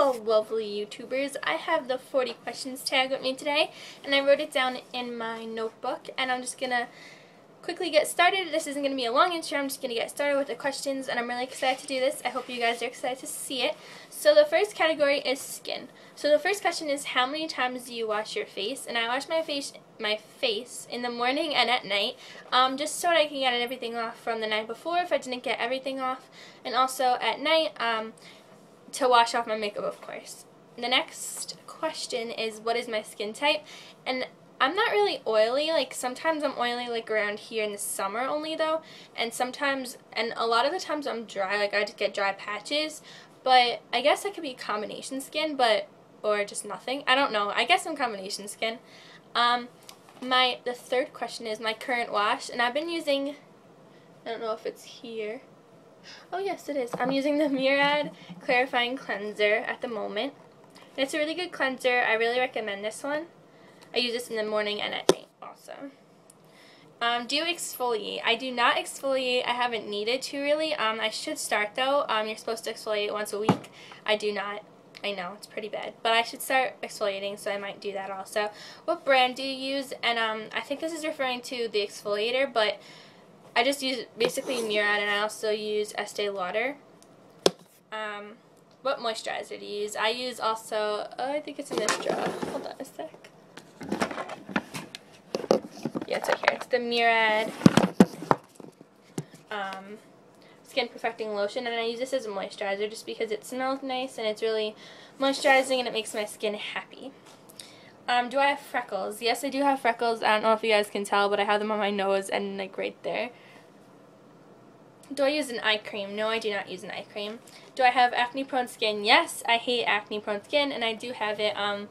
Hello lovely YouTubers, I have the 40 questions tag with me today and I wrote it down in my notebook and I'm just gonna quickly get started. This isn't going to be a long intro, I'm just going to get started with the questions and I'm really excited to do this. I hope you guys are excited to see it. So the first category is skin. So the first question is, how many times do you wash your face? And I wash my face in the morning and at night, just so that I can get everything off from the night before if I didn't get everything off, and also at night to wash off my makeup, of course. The next question is, what is my skin type? And I'm not really oily. Like, sometimes I'm oily, like around here in the summer only though, and a lot of the times I'm dry, like I just get dry patches, but I guess I could be combination skin, or just nothing. I don't know. I guess I'm combination skin. The third question is my current wash, and I've been using, I don't know if it's here. Oh yes, it is. I'm using the Murad Clarifying Cleanser at the moment. And it's a really good cleanser. I really recommend this one. I use this in the morning and at night also. Do you exfoliate? I do not exfoliate. I haven't needed to really. I should start though. You're supposed to exfoliate once a week. I do not. I know, it's pretty bad. But I should start exfoliating, so I might do that also. What brand do you use? And I think this is referring to the exfoliator, but I just use basically Murad, and I also use Estee Lauder. What moisturizer do you use? I use also, I think it's in this jar. Hold on a sec. Yeah, it's right here. It's the Murad Skin Perfecting Lotion, and I use this as a moisturizer just because it smells nice and it's really moisturizing and it makes my skin happy. Do I have freckles? Yes, I do have freckles. I don't know if you guys can tell, but I have them on my nose and like right there. Do I use an eye cream? No, I do not use an eye cream. Do I have acne-prone skin? Yes, I hate acne-prone skin, and I do have it. I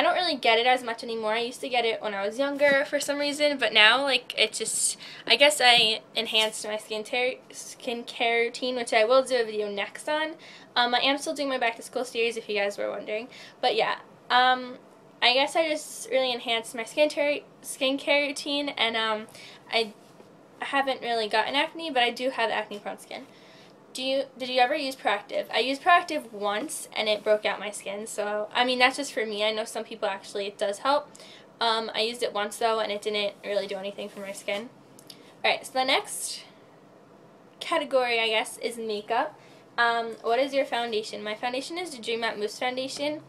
don't really get it as much anymore. I used to get it when I was younger for some reason, but now, like, it just, I guess I enhanced my skincare routine, which I will do a video next on. I am still doing my back-to-school series, if you guys were wondering. But yeah, I guess I just really enhanced my skincare routine, and I haven't really gotten acne, but I do have acne-prone skin. Did you ever use Proactive? I used Proactive once, and it broke out my skin, so, I mean, that's just for me. I know some people actually it does help. I used it once, though, and it didn't really do anything for my skin. Alright, so the next category, I guess, is makeup. What is your foundation? My foundation is the Dream Matte Mousse Foundation,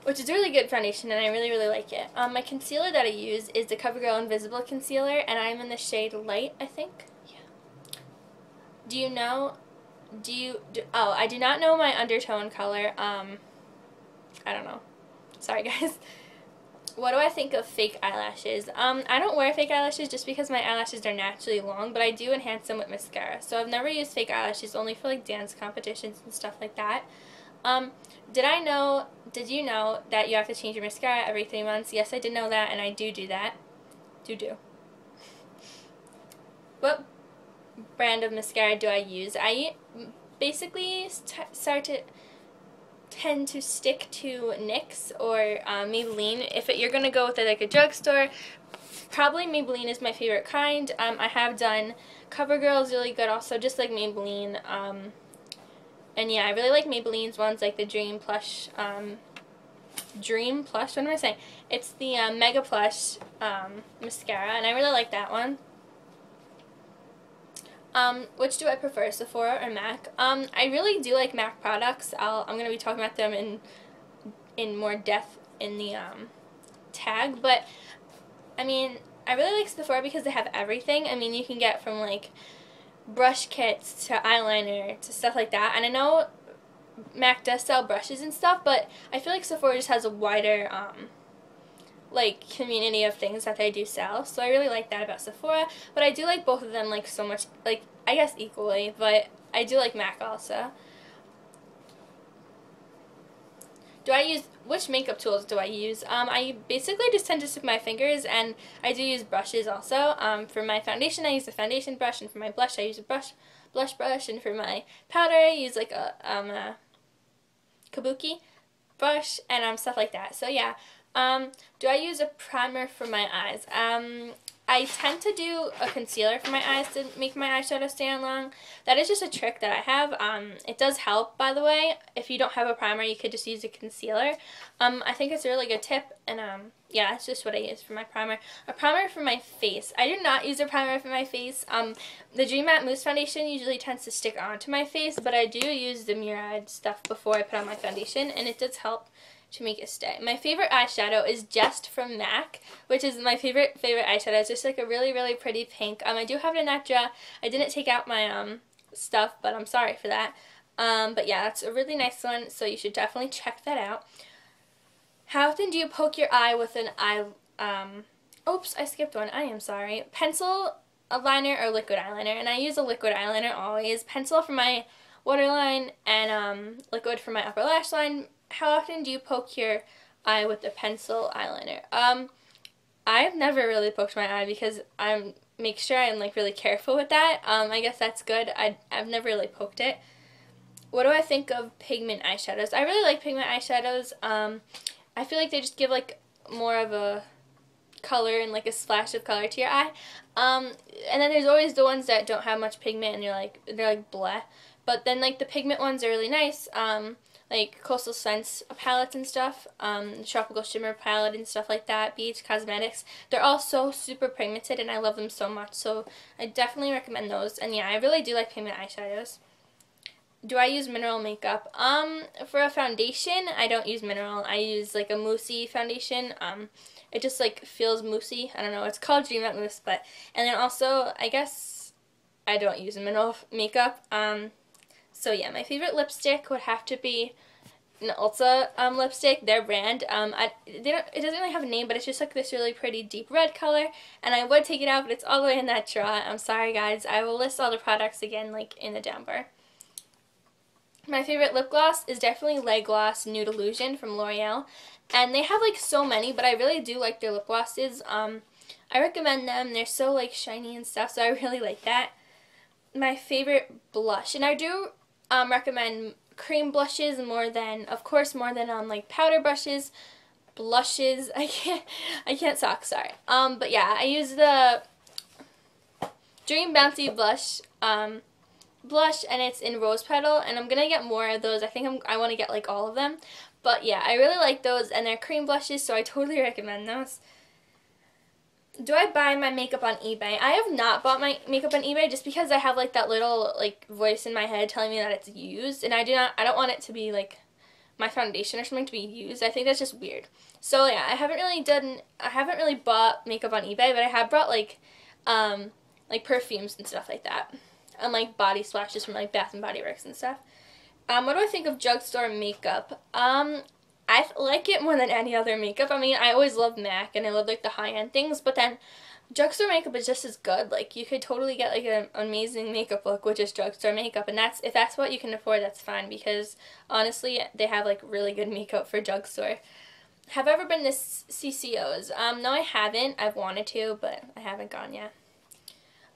which is a really good foundation, and I really, really like it. My concealer that I use is the CoverGirl Invisible Concealer, and I'm in the shade Light, I think. Yeah. I do not know my undertone color. I don't know. Sorry, guys. What do I think of fake eyelashes? I don't wear fake eyelashes just because my eyelashes are naturally long, but I do enhance them with mascara. So I've never used fake eyelashes, only for like dance competitions and stuff like that. Did you know that you have to change your mascara every 3 months? Yes, I did know that, and I do that. What brand of mascara do I use? I basically tend to stick to NYX or Maybelline. You're going to go with like a drugstore, probably Maybelline is my favorite kind. I have done CoverGirl is really good also, just like Maybelline. And yeah, I really like Maybelline's ones, like the Dream Plush, what am I saying? It's the Mega Plush mascara, and I really like that one. Which do I prefer, Sephora or MAC? I really do like MAC products. I'm going to be talking about them in more depth in the tag, but I mean, I really like Sephora because they have everything. I mean, you can get from like brush kits to eyeliner to stuff like that, and I know MAC does sell brushes and stuff, but I feel like Sephora just has a wider like community of things that they do sell, so I really like that about Sephora. But I do like both of them like so much, like I guess equally, but I do like MAC also. Which makeup tools do I use? I basically just tend to stick my fingers, and I do use brushes also. For my foundation, I use a foundation brush, and for my blush, I use a blush brush, and for my powder, I use like a kabuki brush, and stuff like that. So yeah, do I use a primer for my eyes? I tend to do a concealer for my eyes to make my eyeshadow stay on long. That is just a trick that I have. It does help, by the way. If you don't have a primer, you could just use a concealer. I think it's a really good tip, and yeah, that's just what I use for my primer. A primer for my face. I do not use a primer for my face. The Dream Matte Mousse Foundation usually tends to stick onto my face, but I do use the Murad stuff before I put on my foundation, and it does help to make it stay. My favorite eyeshadow is Just from MAC, which is my favorite eyeshadow. It's just like a really, really pretty pink. I do have it in that drawer. I didn't take out my stuff, but I'm sorry for that. But yeah, that's a really nice one, so you should definitely check that out. How often do you poke your eye with an oops, I skipped one. I am sorry. Pencil liner or liquid eyeliner, and I use a liquid eyeliner always. Pencil for my waterline and liquid for my upper lash line. How often do you poke your eye with the pencil eyeliner? I've never really poked my eye because I make sure I'm like really careful with that. I guess that's good. I've never really poked it. What do I think of pigment eyeshadows? I really like pigment eyeshadows. I feel like they just give like more of a color and like a splash of color to your eye. And then there's always the ones that don't have much pigment and they're like bleh. But then like the pigment ones are really nice. Like Coastal Scents palettes and stuff, Tropical Shimmer palette and stuff like that, BH Cosmetics. They're all so super pigmented and I love them so much, so I definitely recommend those. And yeah, I really do like pigment eyeshadows. Do I use mineral makeup? For a foundation, I don't use mineral. I use like a moussey foundation. It just like feels moussey. I don't know. It's called Dream Matte Mousse, but and then also I guess I don't use mineral makeup. So yeah, my favorite lipstick would have to be an Ulta lipstick, their brand. It doesn't really have a name, but it's just like this really pretty deep red color, and I would take it out, but it's all the way in that drawer. I'm sorry guys. I will list all the products again like in the down bar. My favorite lip gloss is definitely Le Gloss Nude Illusion from L'Oreal, and they have like so many, but I really do like their lip glosses. I recommend them. They're so like shiny and stuff, so I really like that. My favorite blush, and I do recommend cream blushes more than like powder brushes, blushes. I can't talk, sorry. But yeah, I use the Dream Bouncy blush, and it's in Rose Petal, and I'm gonna get more of those. I think I want to get like all of them. But yeah, I really like those, and they're cream blushes, so I totally recommend those. Do I buy my makeup on eBay? I have not bought my makeup on eBay just because I have like that little like voice in my head telling me that it's used, and I don't want it to be like my foundation or something to be used. I think that's just weird. So yeah, I haven't really bought makeup on eBay, but I have bought like perfumes and stuff like that, and like body splashes from like Bath and Body Works and stuff. What do I think of drugstore makeup? I like it more than any other makeup. I mean, I always love MAC and I love like the high-end things, but then drugstore makeup is just as good. Like you could totally get like an amazing makeup look with just drugstore makeup, and if that's what you can afford, that's fine, because honestly, they have like really good makeup for drugstore. Have I ever been to CCOs? No, I haven't. I've wanted to, but I haven't gone yet.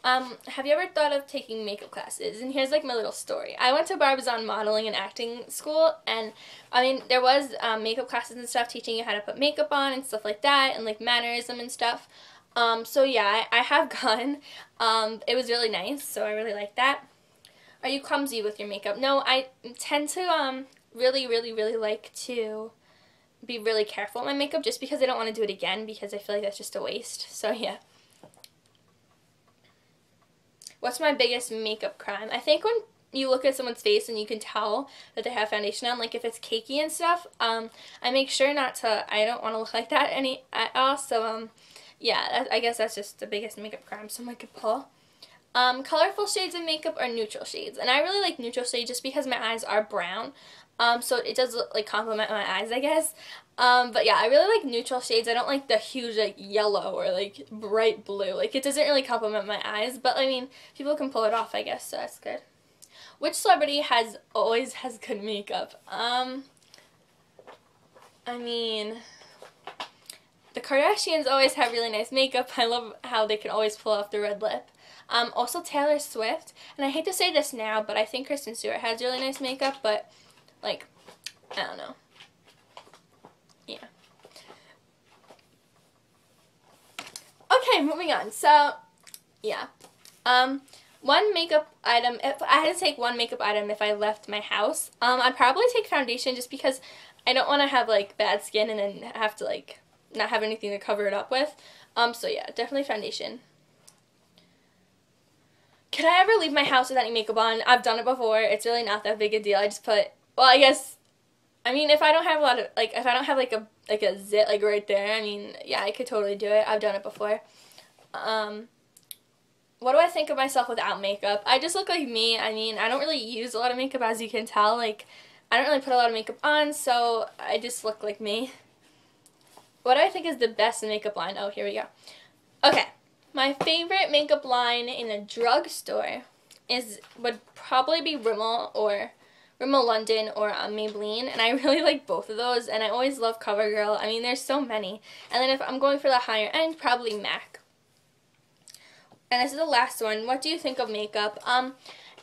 Have you ever thought of taking makeup classes? And here's like my little story. I went to Barbizon modeling and acting school, and I mean there was makeup classes and stuff teaching you how to put makeup on and stuff like that, and like mannerism and stuff. So yeah, I have gone. It was really nice, so I really like that. Are you clumsy with your makeup? No, I tend to really like to be really careful with my makeup, just because I don't want to do it again, because I feel like that's just a waste. So yeah. What's my biggest makeup crime? I think when you look at someone's face and you can tell that they have foundation on, like if it's cakey and stuff, I make sure I don't want to look like that at all. So yeah, I guess that's just the biggest makeup crime someone could pull. Colorful shades of makeup or neutral shades? And I really like neutral shades just because my eyes are brown. So it does like complement my eyes, I guess. But yeah, I really like neutral shades. I don't like the huge like yellow or like bright blue. Like it doesn't really complement my eyes, but I mean, people can pull it off, I guess, so that's good. Which celebrity always has good makeup? I mean, the Kardashians always have really nice makeup. I love how they can always pull off the red lip. Also Taylor Swift, and I hate to say this now, but I think Kristen Stewart has really nice makeup, but like, I don't know. Yeah. Okay, moving on. So, yeah. One makeup item, if I had to take one makeup item if I left my house, I'd probably take foundation just because I don't want to have, like, bad skin and then have to, like, not have anything to cover it up with. So yeah, definitely foundation. Could I ever leave my house without any makeup on? I've done it before. It's really not that big a deal. I just put, well, I guess, I mean, if I don't have a lot of, like, if I don't have, like a zit, like, right there, I mean, yeah, I could totally do it. I've done it before. What do I think of myself without makeup? I just look like me. I mean, I don't really use a lot of makeup, as you can tell. Like, I don't really put a lot of makeup on, so I just look like me. What do I think is the best makeup line? Oh, here we go. Okay. My favorite makeup line in a drugstore would probably be Rimmel London or Maybelline, and I really like both of those, and I always love CoverGirl. I mean, there's so many. And then if I'm going for the higher end, probably MAC. And this is the last one. What do you think of makeup?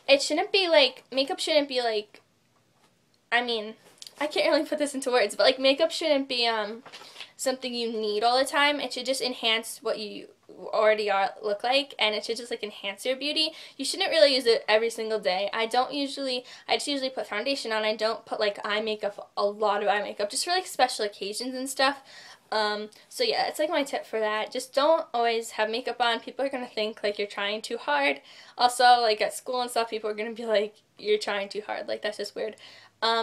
It shouldn't be like, makeup shouldn't be like, I mean, I can't really put this into words, but like makeup shouldn't be something you need all the time. It should just enhance what you already look like, and it should just like enhance your beauty. You shouldn't really use it every single day. I just usually put foundation on. I don't put like eye makeup, a lot of eye makeup, just for like special occasions and stuff. So yeah, it's like my tip for that. Just don't always have makeup on. People are gonna think like you're trying too hard. Also, like at school and stuff, people are gonna be like, you're trying too hard. Like, that's just weird.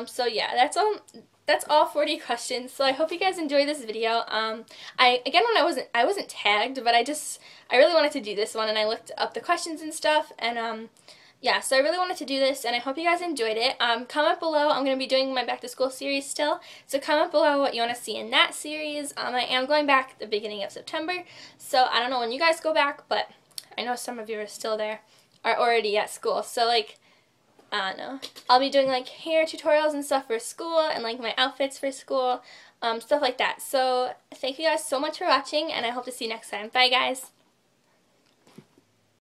So yeah, that's all 40 questions. So I hope you guys enjoyed this video. I wasn't tagged, but I really wanted to do this one, and I looked up the questions and stuff, and yeah, so I really wanted to do this, and I hope you guys enjoyed it. Comment below. I'm going to be doing my back to school series still, so comment below what you want to see in that series. I am going back at the beginning of September, so I don't know when you guys go back, but I know some of you are still there, are already at school, so like, I don't know. I'll be doing like hair tutorials and stuff for school, and like my outfits for school, stuff like that. So thank you guys so much for watching, and I hope to see you next time. Bye guys!